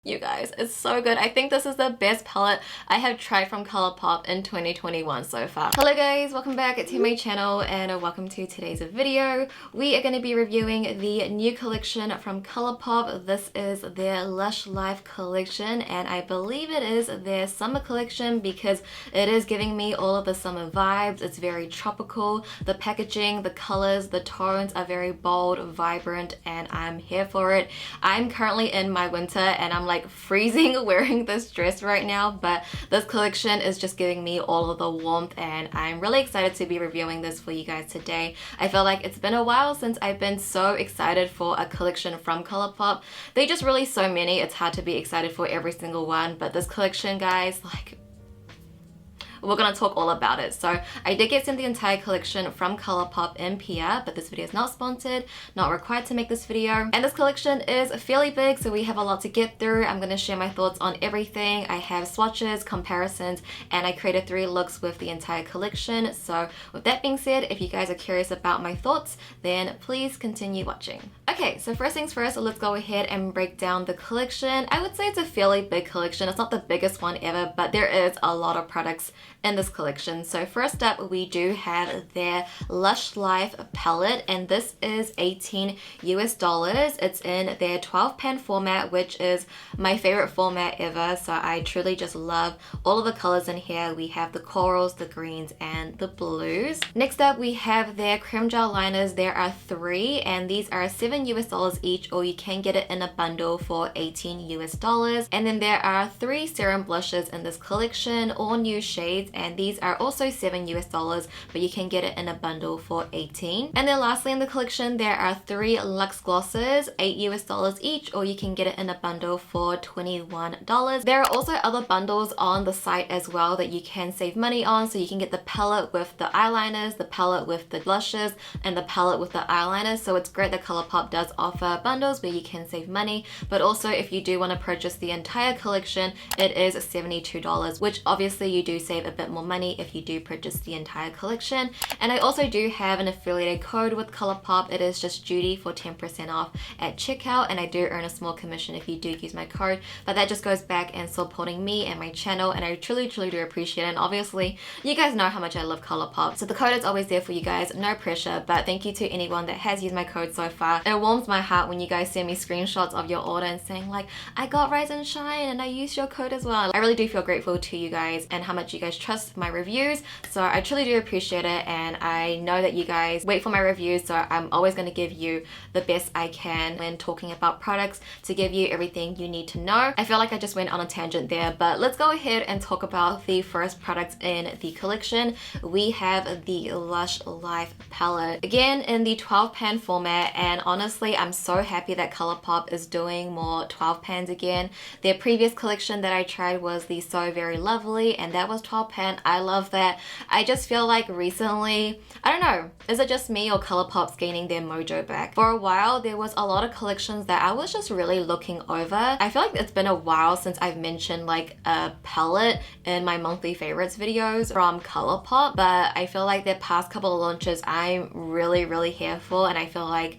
You guys, it's so good. I think this is the best palette I have tried from Colourpop in 2021 so far. Hello guys, welcome back to my channel and welcome to today's video. We are going to be reviewing the new collection from Colourpop. This is their Lush Life collection and I believe it is their summer collection because it is giving me all of the summer vibes. It's very tropical. The packaging, the colors, the tones are very bold, vibrant, and I'm here for it. I'm currently in my winter and I'm like freezing wearing this dress right now, but this collection is just giving me all of the warmth and I'm really excited to be reviewing this for you guys today. I feel like it's been a while since I've been so excited for a collection from Colourpop. They just released so many, it's hard to be excited for every single one, but this collection, guys, like, we're gonna talk all about it. So I did get sent the entire collection from Colourpop in PR, but this video is not sponsored, not required to make this video. And this collection is fairly big, so we have a lot to get through. I'm gonna share my thoughts on everything. I have swatches, comparisons, and I created 3 looks with the entire collection. So with that being said, if you guys are curious about my thoughts, then please continue watching. Okay, so first things first, let's go ahead and break down the collection. I would say it's a fairly big collection. It's not the biggest one ever, but there is a lot of products in this collection. So first up, we do have their Lush Life palette, and this is $18 US. It's in their 12 pan format, which is my favorite format ever. So I truly just love all of the colors in here. We have the corals, the greens, and the blues. Next up, we have their creme gel liners. There are 3, and these are $7 US each, or you can get it in a bundle for $18 US. And then there are 3 serum blushes in this collection, all new shades, and these are also $7 US, but you can get it in a bundle for $18. And then lastly in the collection, there are 3 luxe glosses, $8 US each, or you can get it in a bundle for $21. There are also other bundles on the site as well that you can save money on, so you can get the palette with the eyeliners, the palette with the blushes, and the palette with the eyeliners. So it's great that Colourpop does offer bundles where you can save money, but also if you do want to purchase the entire collection, it is $72, which obviously you do save a bit more money if you do purchase the entire collection. And I also do have an affiliated code with Colourpop. It is just JUDY for 10% off at checkout, and I do earn a small commission if you do use my code, but that just goes back and supporting me and my channel, and I truly do appreciate it. And obviously you guys know how much I love Colourpop, so the code is always there for you guys, no pressure, but thank you to anyone that has used my code so far. It warms my heart when you guys send me screenshots of your order and saying like, I got Rise and Shine and I used your code as well. I really do feel grateful to you guys and how much you guys trust my reviews, so I truly do appreciate it, and I know that you guys wait for my reviews, so I'm always going to give you the best I can when talking about products to give you everything you need to know. I feel like I just went on a tangent there, but let's go ahead and talk about the first product in the collection. We have the Lush Life palette, again in the 12 pan format, and honestly I'm so happy that Colourpop is doing more 12 pans again. Their previous collection that I tried was the So Very Lovely, and that was 12 pan. I love that. I just feel like recently, I don't know, is it just me or Colourpop's gaining their mojo back? For a while there was a lot of collections that I was just really looking over. I feel like it's been a while since I've mentioned like a palette in my monthly favorites videos from Colourpop, but I feel like their past couple of launches I'm really here for, and I feel like,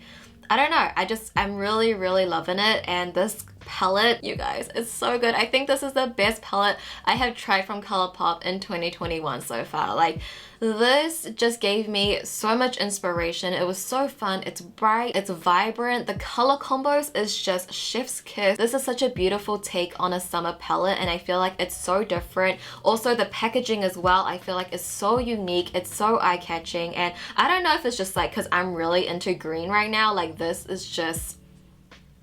I don't know, I'm really loving it. And this palette, you guys, it's so good. I think this is the best palette I have tried from Colourpop in 2021 so far. Like, this just gave me so much inspiration. It was so fun. It's bright, it's vibrant. The color combos is just chef's kiss. This is such a beautiful take on a summer palette, and I feel like it's so different. Also the packaging as well, I feel like it's so unique, it's so eye-catching, and I don't know if it's just like because I'm really into green right now, like this is just,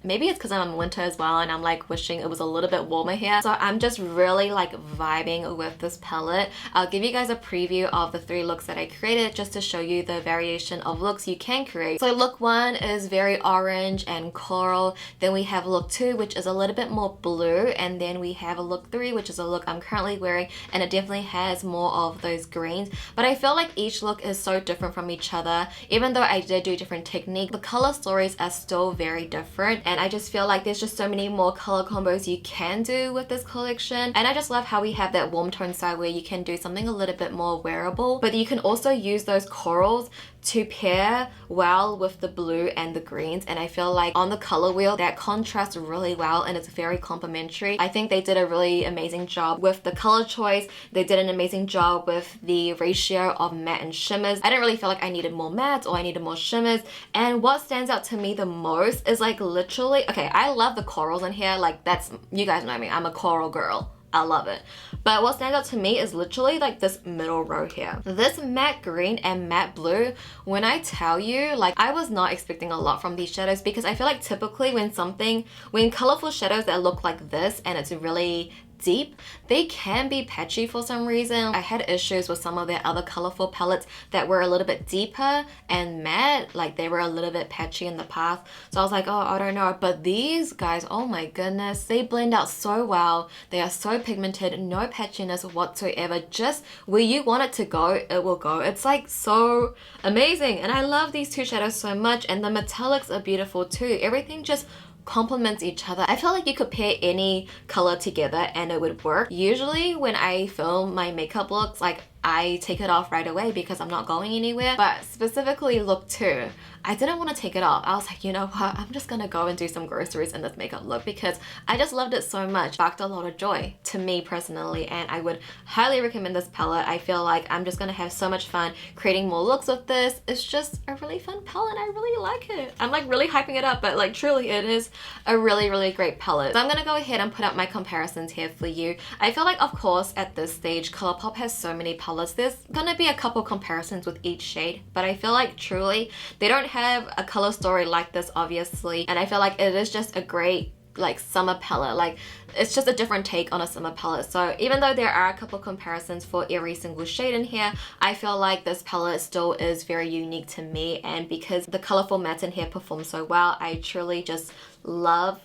maybe it's because I'm in winter as well and I'm like wishing it was a little bit warmer here. So I'm just really like vibing with this palette. I'll give you guys a preview of the 3 looks that I created just to show you the variation of looks you can create. So look 1 is very orange and coral. Then we have look 2, which is a little bit more blue. And then we have a look 3, which is a look I'm currently wearing, and it definitely has more of those greens. But I feel like each look is so different from each other. Even though I did do different technique, the color stories are still very different. And and I just feel like there's just so many more color combos you can do with this collection. And I just love how we have that warm tone side where you can do something a little bit more wearable, but you can also use those corals to pair well with the blue and the greens. And I feel like on the color wheel that contrasts really well and it's very complementary. I think they did a really amazing job with the color choice. They did an amazing job with the ratio of matte and shimmers. I didn't really feel like I needed more mattes or I needed more shimmers. And what stands out to me the most is like literally, okay, I love the corals in here. Like that's, you guys know me, I'm a coral girl. I love it. But what stands out to me is literally like this middle row here. This matte green and matte blue, when I tell you, like I was not expecting a lot from these shadows, because I feel like typically when colorful shadows that look like this and it's really deep, they can be patchy for some reason. I had issues with some of their other colorful palettes that were a little bit deeper and matte, like they were a little bit patchy in the past. So I was like, oh, I don't know. But these guys, oh my goodness, they blend out so well. They are so pigmented, no patchiness whatsoever. Just where you want it to go, it will go. It's like so amazing. And I love these two shadows so much, and the metallics are beautiful too. Everything just complements each other. I feel like you could pair any color together and it would work. Usually when I film my makeup looks, like I take it off right away because I'm not going anywhere. But specifically look 2, I didn't want to take it off. I was like, you know what, I'm just gonna go and do some groceries in this makeup look because I just loved it so much. It sparked a lot of joy to me personally, and I would highly recommend this palette. I feel like I'm just gonna have so much fun creating more looks with this. It's just a really fun palette and I really like it. I'm like really hyping it up, but like truly it is a really, really great palette. So I'm gonna go ahead and put up my comparisons here for you. I feel like, of course, at this stage, Colourpop has so many palettes. There's gonna be a couple comparisons with each shade, but I feel like truly they don't have a color story like this, obviously, and I feel like it is just a great like summer palette. Like it's just a different take on a summer palette. So even though there are a couple comparisons for every single shade in here, I feel like this palette still is very unique to me, and because the colorful mattes in here perform so well, I truly just love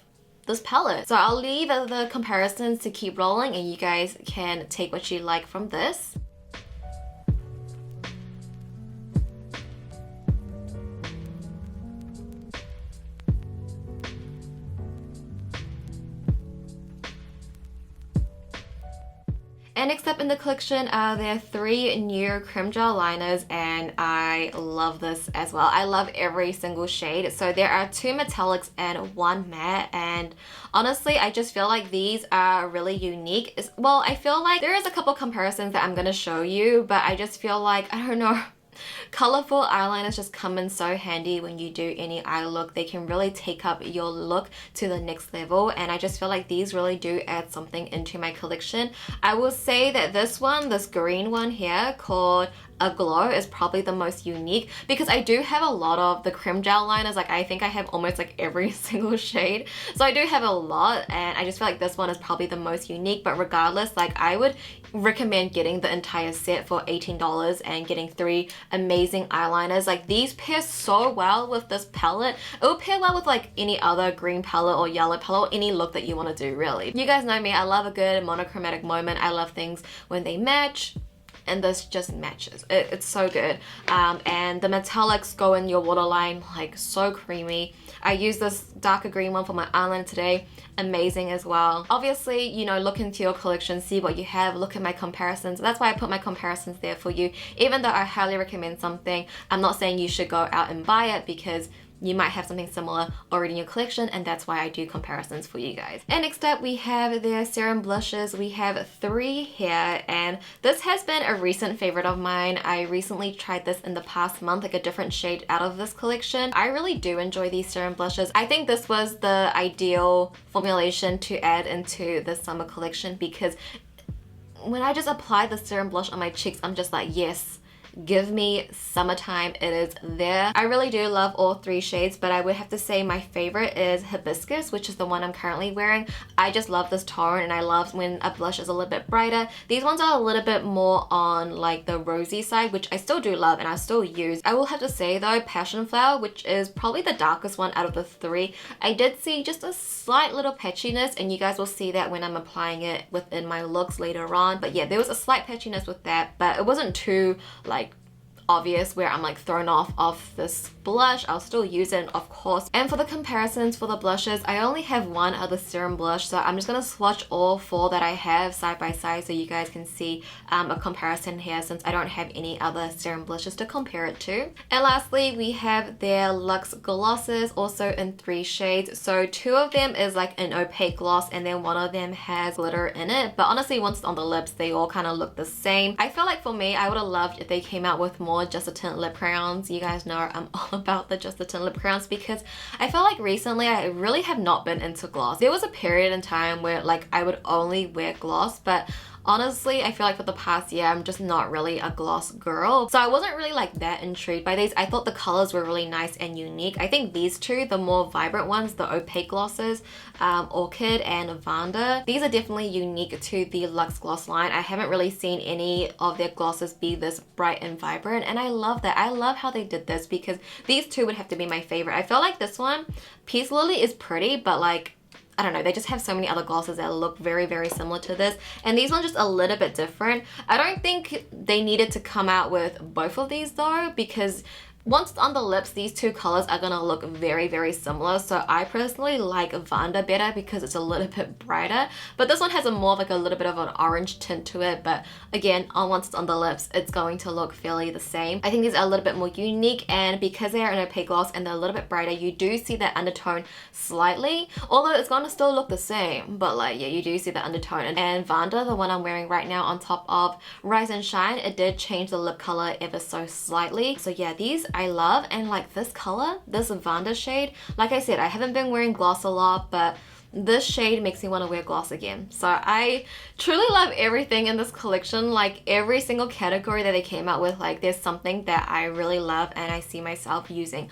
this palette. So I'll leave the comparisons to keep rolling and you guys can take what you like from this. And next up in the collection, there are 3 new creme gel liners, and I love this as well. I love every single shade. So there are 2 metallics and 1 matte, and honestly, I just feel like these are really unique. Well, I feel like there is a couple comparisons that I'm gonna show you, but I just feel like, I don't know, colorful eyeliners just come in so handy when you do any eye look. They can really take up your look to the next level, and I just feel like these really do add something into my collection. I will say that this green one here called Aglow is probably the most unique, because I do have a lot of the creme gel liners. Like I think I have almost like every single shade, so I do have a lot, and I just feel like this one is probably the most unique. But regardless, like I would recommend getting the entire set for $18 and getting 3 amazing eyeliners. Like these pair so well with this palette. It will pair well with like any other green palette or yellow palette or any look that you want to do, really. You guys know me, I love a good monochromatic moment. I love things when they match, and this just matches. It's so good. And the metallics go in your waterline like so creamy. I use this darker green one for my eyeliner today. Amazing as well. Obviously, you know, look into your collection, see what you have, look at my comparisons. That's why I put my comparisons there for you. Even though I highly recommend something, I'm not saying you should go out and buy it, because you might have something similar already in your collection, and that's why I do comparisons for you guys. And next up we have their serum blushes. We have 3 here, and this has been a recent favorite of mine. I recently tried this in the past month, like a different shade out of this collection. I really do enjoy these serum blushes. I think this was the ideal formulation to add into the summer collection, because when I just apply the serum blush on my cheeks, I'm just like, yes, give me summertime. It is there. I really do love all 3 shades, but I would have to say my favorite is Hibiscus, which is the one I'm currently wearing. I just love this tone, and I love when a blush is a little bit brighter. These ones are a little bit more on like the rosy side, which I still do love and I still use. I will have to say though, Passion Flower, which is probably the darkest one out of the 3, I did see just a slight little patchiness, and you guys will see that when I'm applying it within my looks later on. But yeah, there was a slight patchiness with that, but it wasn't too like obvious where I'm like thrown off this blush, I'll still use it, of course. And for the comparisons for the blushes, I only have one other serum blush, so I'm just gonna swatch all 4 that I have side by side so you guys can see a comparison here, since I don't have any other serum blushes to compare it to. And lastly, we have their Luxe glosses, also in 3 shades. So 2 of them is like an opaque gloss, and then 1 of them has glitter in it. But honestly, once it's on the lips, they all kind of look the same. I feel like for me, I would have loved if they came out with more Just a Tint lip crayons. You guys know I'm all about the Just a Tint lip crayons, because I feel like recently I really have not been into gloss. There was a period in time where like I would only wear gloss, but honestly, I feel like for the past year, I'm just not really a gloss girl. So I wasn't really like that intrigued by these. I thought the colors were really nice and unique. I think these 2, the more vibrant ones, the opaque glosses, Orchid and Vanda, these are definitely unique to the Luxe gloss line. I haven't really seen any of their glosses be this bright and vibrant, and I love that. I love how they did this, because these 2 would have to be my favorite. I feel like this one, Peace Lily, is pretty, but like, I don't know, they just have so many other glosses that look very, very similar to this. And these ones just a little bit different. I don't think they needed to come out with both of these though, because once on the lips, these 2 colors are gonna look very, very similar. So I personally like Vanda better because it's a little bit brighter, but this one has a more of like a little bit of an orange tint to it. But again, once it's on the lips, it's going to look fairly the same. I think these are a little bit more unique, and because they are an opaque gloss and they're a little bit brighter, you do see that undertone slightly, although it's gonna still look the same. But like, yeah, you do see the undertone. And Vanda, the one I'm wearing right now on top of Rise and Shine, it did change the lip color ever so slightly. So yeah, these I love. And like this color, this Vanda shade, like I said, I haven't been wearing gloss a lot, but this shade makes me want to wear gloss again. So I truly love everything in this collection. Like every single category that they came out with, like there's something that I really love and I see myself using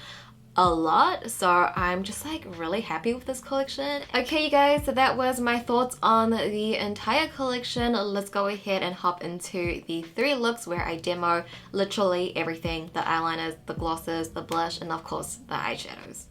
a lot. So I'm just like really happy with this collection. Okay, you guys, so that was my thoughts on the entire collection. Let's go ahead and hop into the 3 looks where I demo literally everything: the eyeliners, the glosses, the blush, and of course the eyeshadows.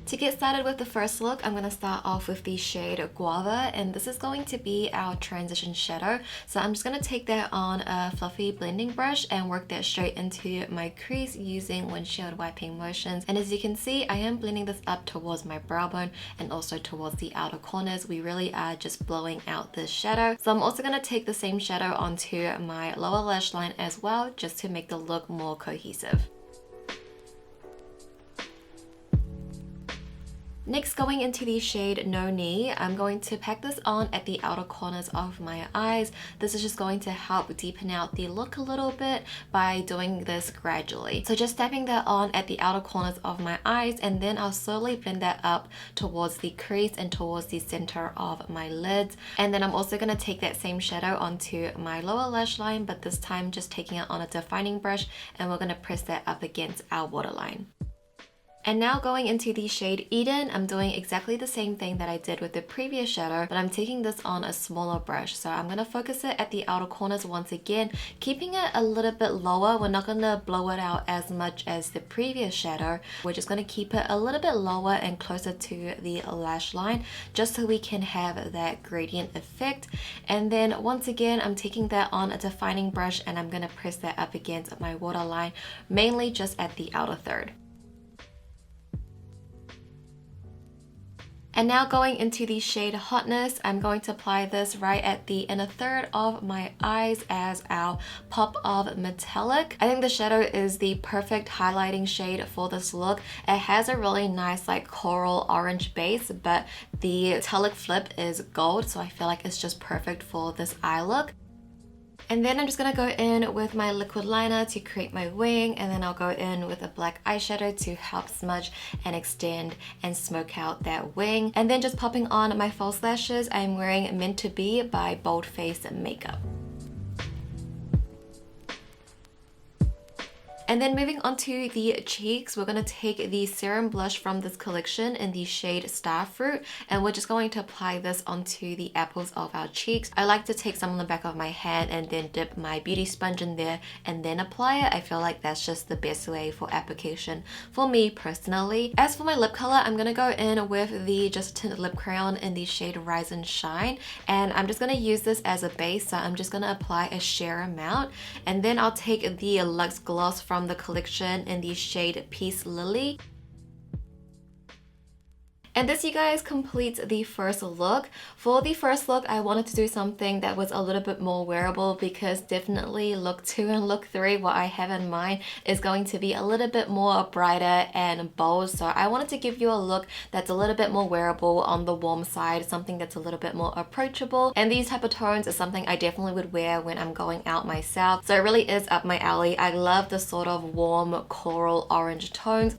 To get started with the first look, I'm going to start off with the shade Guava, and this is going to be our transition shadow. So I'm just going to take that on a fluffy blending brush and work that straight into my crease using windshield wiping motions. And as you can see, I am blending this up towards my brow bone and also towards the outer corners. We really are just blowing out this shadow. So I'm also going to take the same shadow onto my lower lash line as well, just to make the look more cohesive. Next, going into the shade No Knee, I'm going to pack this on at the outer corners of my eyes. This is just going to help deepen out the look a little bit by doing this gradually. So just tapping that on at the outer corners of my eyes, and then I'll slowly blend that up towards the crease and towards the center of my lids. And then I'm also going to take that same shadow onto my lower lash line, but this time just taking it on a defining brush, and we're going to press that up against our waterline. And now going into the shade Eden, I'm doing exactly the same thing that I did with the previous shadow, but I'm taking this on a smaller brush. So I'm going to focus it at the outer corners once again, keeping it a little bit lower. We're not going to blow it out as much as the previous shadow. We're just going to keep it a little bit lower and closer to the lash line, just so we can have that gradient effect. And then once again, I'm taking that on a defining brush and I'm going to press that up against my waterline, mainly just at the outer third. And now going into the shade Hotness, I'm going to apply this right at the inner third of my eyes as our pop of metallic. I think the shadow is the perfect highlighting shade for this look. It has a really nice like coral orange base, but the metallic flip is gold, so I feel like it's just perfect for this eye look. And then I'm just going to go in with my liquid liner to create my wing, and then I'll go in with a black eyeshadow to help smudge and extend and smoke out that wing. And then just popping on my false lashes, I'm wearing Meant to Be by Bold Face Makeup. And then moving on to the cheeks, we're going to take the serum blush from this collection in the shade Starfruit, and we're just going to apply this onto the apples of our cheeks. I like to take some on the back of my hand and then dip my beauty sponge in there and then apply it. I feel like that's just the best way for application for me personally. As for my lip color, I'm going to go in with the Just Tint lip crayon in the shade Rise and Shine, and I'm just going to use this as a base, so I'm just going to apply a sheer amount, and then I'll take the Luxe gloss from the collection in the shade Peace Lily. And this, you guys, completes the first look. For the first look, I wanted to do something that was a little bit more wearable, because definitely look 2 and look 3, what I have in mind, is going to be a little bit more brighter and bold. So I wanted to give you a look that's a little bit more wearable on the warm side, something that's a little bit more approachable. And these type of tones is something I definitely would wear when I'm going out myself. So it really is up my alley. I love the sort of warm coral orange tones.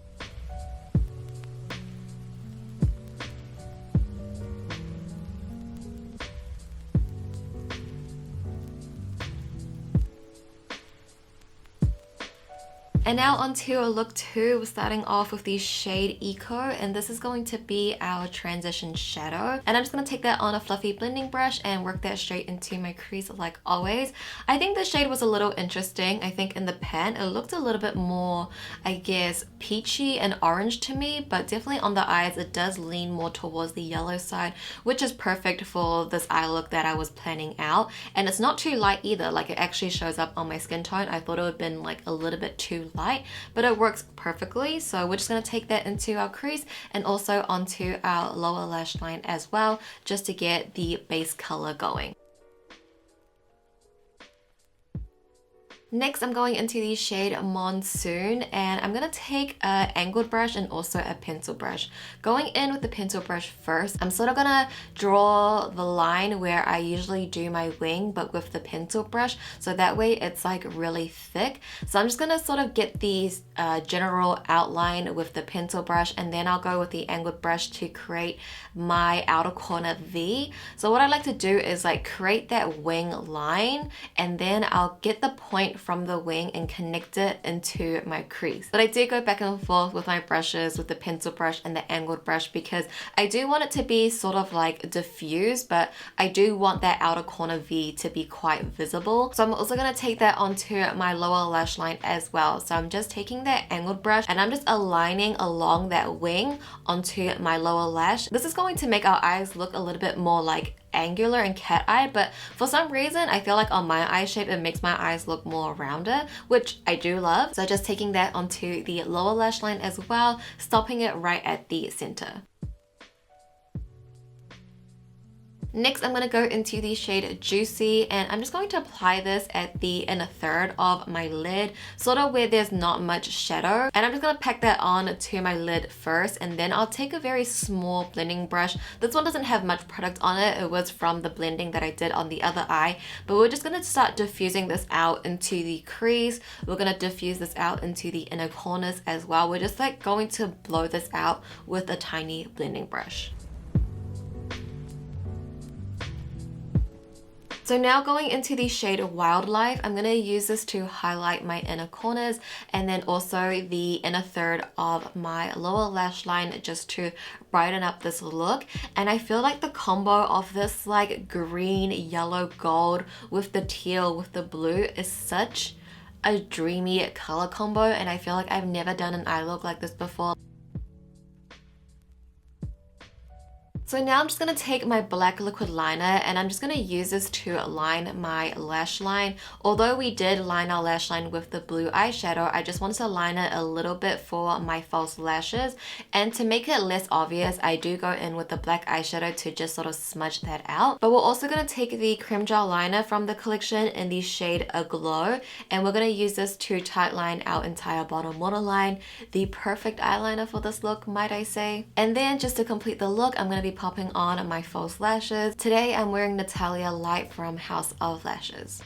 And now onto look 2, starting off with the shade Eco, and this is going to be our transition shadow. And I'm just going to take that on a fluffy blending brush and work that straight into my crease like always. I think the shade was a little interesting. I think in the pan it looked a little bit more, I guess, peachy and orange to me, but definitely on the eyes it does lean more towards the yellow side, which is perfect for this eye look that I was planning out. And it's not too light either, like it actually shows up on my skin tone. I thought it would have been like a little bit too light, but it works perfectly. So we're just going to take that into our crease and also onto our lower lash line as well, just to get the base color going. Next, I'm going into the shade Monsoon, and I'm going to take an angled brush and also a pencil brush. Going in with the pencil brush first, I'm sort of going to draw the line where I usually do my wing, but with the pencil brush, so that way it's like really thick. So I'm just going to sort of get the general outline with the pencil brush, and then I'll go with the angled brush to create my outer corner V. So what I like to do is like create that wing line, and then I'll get the point from the wing and connect it into my crease. But I do go back and forth with my brushes, with the pencil brush and the angled brush, because I do want it to be sort of like diffused, but I do want that outer corner V to be quite visible. So I'm also going to take that onto my lower lash line as well. So I'm just taking that angled brush and I'm just aligning along that wing onto my lower lash. This is going to make our eyes look a little bit more like angular and cat eye, but for some reason I feel like on my eye shape it makes my eyes look more rounded, which I do love. So just taking that onto the lower lash line as well, stopping it right at the center. Next, I'm going to go into the shade Juicy, and I'm just going to apply this at the inner third of my lid, sort of where there's not much shadow. And I'm just going to pack that on to my lid first, and then I'll take a very small blending brush. This one doesn't have much product on it. It was from the blending that I did on the other eye, but we're just going to start diffusing this out into the crease. We're going to diffuse this out into the inner corners as well. We're just like going to blow this out with a tiny blending brush. So now going into the shade Wildlife, I'm going to use this to highlight my inner corners and then also the inner third of my lower lash line, just to brighten up this look. And I feel like the combo of this like green, yellow, gold with the teal, with the blue is such a dreamy color combo, and I feel like I've never done an eye look like this before. So now I'm just going to take my black liquid liner and I'm just going to use this to line my lash line. Although we did line our lash line with the blue eyeshadow, I just wanted to line it a little bit for my false lashes. And to make it less obvious, I do go in with the black eyeshadow to just sort of smudge that out. But we're also going to take the cream gel liner from the collection in the shade Aglow, and we're going to use this to tightline our entire bottom waterline. The perfect eyeliner for this look, might I say. And then just to complete the look, I'm going to be popping on my false lashes. Today I'm wearing Natalia Light from House of Lashes.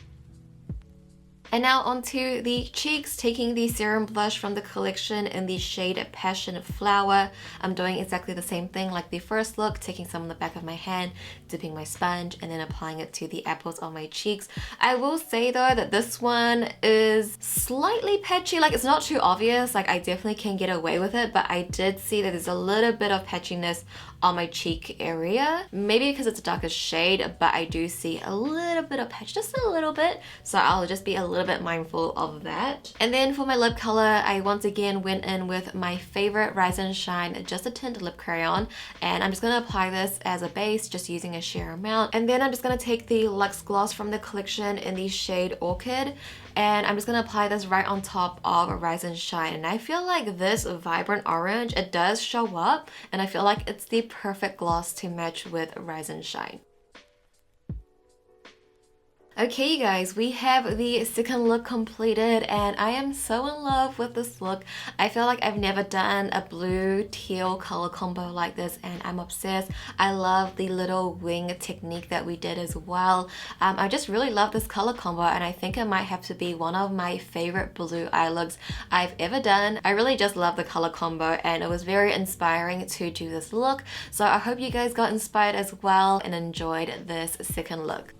And now onto the cheeks, taking the serum blush from the collection in the shade Passion Flower. I'm doing exactly the same thing like the first look, taking some on the back of my hand, dipping my sponge, and then applying it to the apples on my cheeks. I will say though that this one is slightly patchy, like it's not too obvious, like I definitely can get away with it, but I did see that there's a little bit of patchiness on my cheek area. Maybe because it's a darker shade, but I do see a little bit of patch, just a little bit. So I'll just be a little bit mindful of that. And then for my lip color, I once again went in with my favorite Rise and Shine Just a Tint lip crayon. And I'm just gonna apply this as a base, just using a sheer amount. And then I'm just gonna take the Luxe gloss from the collection in the shade Orchid. And I'm just gonna apply this right on top of Rise and Shine. And I feel like this vibrant orange, it does show up, and I feel like it's the perfect gloss to match with Rise and Shine. Okay, you guys, we have the second look completed, and I am so in love with this look. I feel like I've never done a blue teal color combo like this, and I'm obsessed. I love the little wing technique that we did as well. I just really love this color combo, and I think it might have to be one of my favorite blue eye looks I've ever done. I really just love the color combo, and it was very inspiring to do this look. So I hope you guys got inspired as well and enjoyed this second look.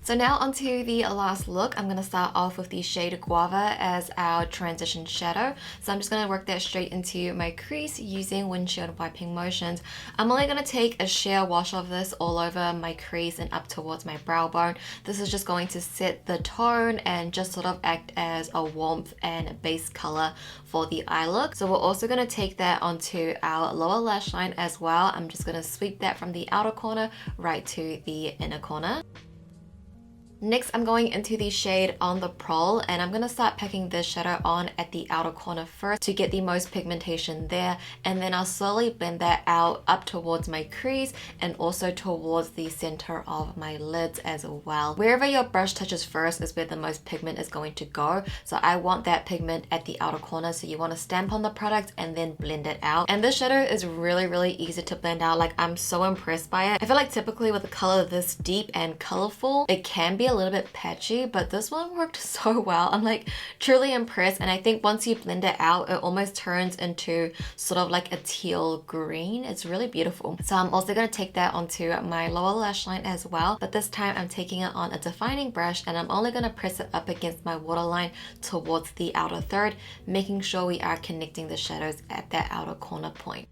So now onto the last look. I'm going to start off with the shade Guava as our transition shadow. So I'm just going to work that straight into my crease using windshield wiping motions. I'm only going to take a sheer wash of this all over my crease and up towards my brow bone. This is just going to set the tone and just sort of act as a warmth and base color for the eye look. So we're also going to take that onto our lower lash line as well. I'm just going to sweep that from the outer corner right to the inner corner. Next, I'm going into the shade On the Prowl, and I'm going to start packing this shadow on at the outer corner first to get the most pigmentation there, and then I'll slowly blend that out up towards my crease and also towards the center of my lids as well. Wherever your brush touches first is where the most pigment is going to go, so I want that pigment at the outer corner, so you want to stamp on the product and then blend it out. And this shadow is really easy to blend out. Like, I'm so impressed by it. I feel like typically with a color this deep and colorful, it can be a little bit patchy, but this one worked so well. I'm like truly impressed, and I think once you blend it out, it almost turns into sort of like a teal green. It's really beautiful. So I'm also going to take that onto my lower lash line as well, but this time I'm taking it on a defining brush, and I'm only going to press it up against my waterline towards the outer third, making sure we are connecting the shadows at that outer corner point.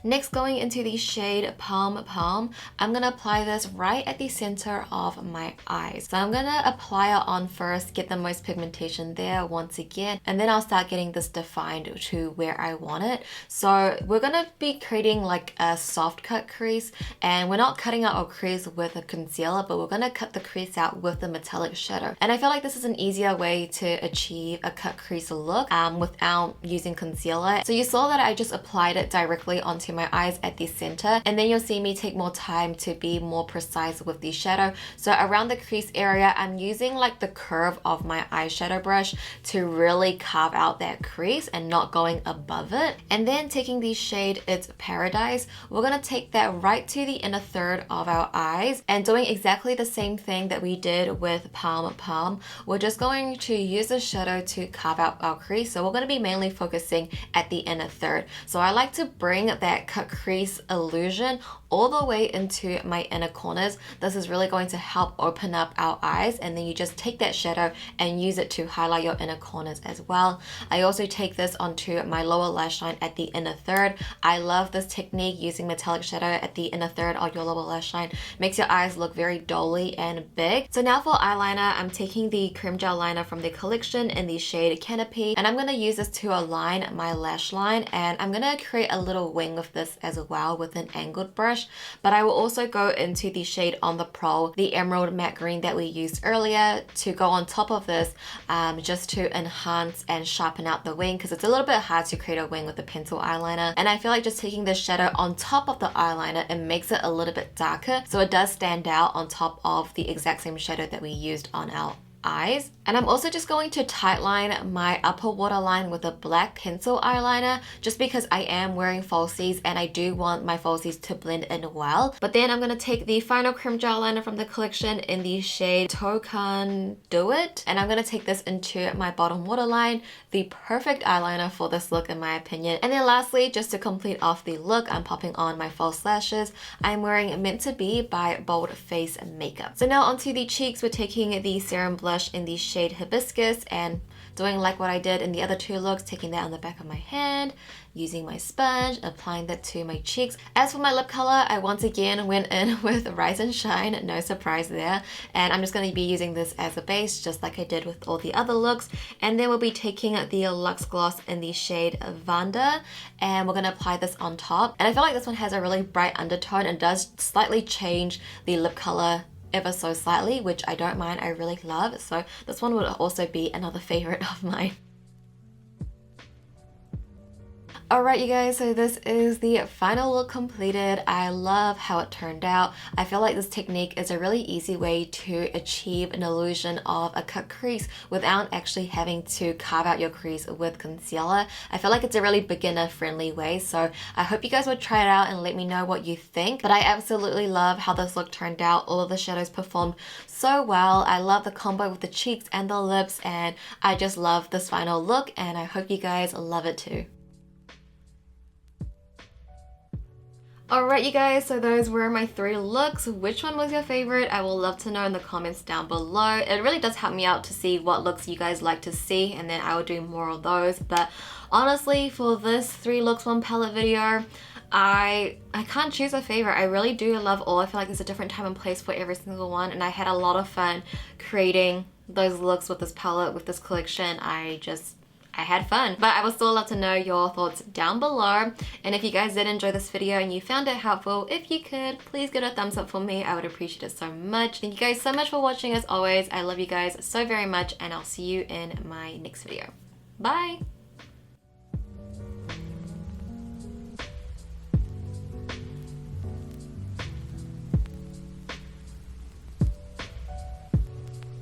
Next, going into the shade Palm Palm, I'm going to apply this right at the center of my eyes. So I'm going to apply it on first, get the most pigmentation there once again, and then I'll start getting this defined to where I want it. So we're going to be creating like a soft cut crease, and we're not cutting out our crease with a concealer, but we're going to cut the crease out with the metallic shadow. And I feel like this is an easier way to achieve a cut crease look without using concealer. So you saw that I just applied it directly onto my eyes at the center, and then you'll see me take more time to be more precise with the shadow. So around the crease area, I'm using like the curve of my eyeshadow brush to really carve out that crease and not going above it. And then taking the shade It's Paradise, we're going to take that right to the inner third of our eyes and doing exactly the same thing that we did with Palm Palm. We're just going to use the shadow to carve out our crease. So we're going to be mainly focusing at the inner third. So I like to bring that cut crease illusion all the way into my inner corners. This is really going to help open up our eyes, and then you just take that shadow and use it to highlight your inner corners as well. I also take this onto my lower lash line at the inner third. I love this technique, using metallic shadow at the inner third of your lower lash line. Makes your eyes look very dolly and big. So now for eyeliner, I'm taking the cream gel liner from the collection in the shade Canopy, and I'm going to use this to align my lash line, and I'm going to create a little wing with this as well with an angled brush. But I will also go into the shade On the Prowl, the emerald matte green that we used earlier, to go on top of this just to enhance and sharpen out the wing, because it's a little bit hard to create a wing with a pencil eyeliner. And I feel like just taking this shadow on top of the eyeliner, it makes it a little bit darker, so it does stand out on top of the exact same shadow that we used on our eyes. And I'm also just going to tightline my upper waterline with a black pencil eyeliner just because I am wearing falsies and I do want my falsies to blend in well. But then I'm going to take the final cream gel liner from the collection in the shade Tokan Do It, and I'm going to take this into my bottom waterline, the perfect eyeliner for this look in my opinion. And then lastly, just to complete off the look, I'm popping on my false lashes. I'm wearing Meant to Be by Bold Face Makeup. So now onto the cheeks, we're taking the serum blush in the shade Hibiscus and doing like what I did in the other two looks, taking that on the back of my hand, using my sponge, applying that to my cheeks. As for my lip color, I once again went in with Rise and Shine, no surprise there. And I'm just going to be using this as a base, just like I did with all the other looks. And then we'll be taking the Luxe Gloss in the shade Vanda, and we're going to apply this on top. And I feel like this one has a really bright undertone and does slightly change the lip color ever so slightly, which I don't mind, I really love. So this one would also be another favorite of mine. Alright you guys, so this is the final look completed. I love how it turned out. I feel like this technique is a really easy way to achieve an illusion of a cut crease without actually having to carve out your crease with concealer. I feel like it's a really beginner friendly way, so I hope you guys would try it out and let me know what you think. But I absolutely love how this look turned out. All of the shadows performed so well. I love the combo with the cheeks and the lips, and I just love this final look, and I hope you guys love it too. Alright you guys, so those were my 3 looks. Which one was your favorite? I will love to know in the comments down below. It really does help me out to see what looks you guys like to see, and then I will do more of those. But honestly, for this 3 looks 1 palette video, I can't choose a favorite. I really do love all. I feel like there's a different time and place for every single one, and I had a lot of fun creating those looks with this palette, with this collection. I had fun, but I would still love to know your thoughts down below. And if you guys did enjoy this video and you found it helpful, if you could, please give it a thumbs up for me. I would appreciate it so much. Thank you guys so much for watching as always. I love you guys so very much, and I'll see you in my next video. Bye!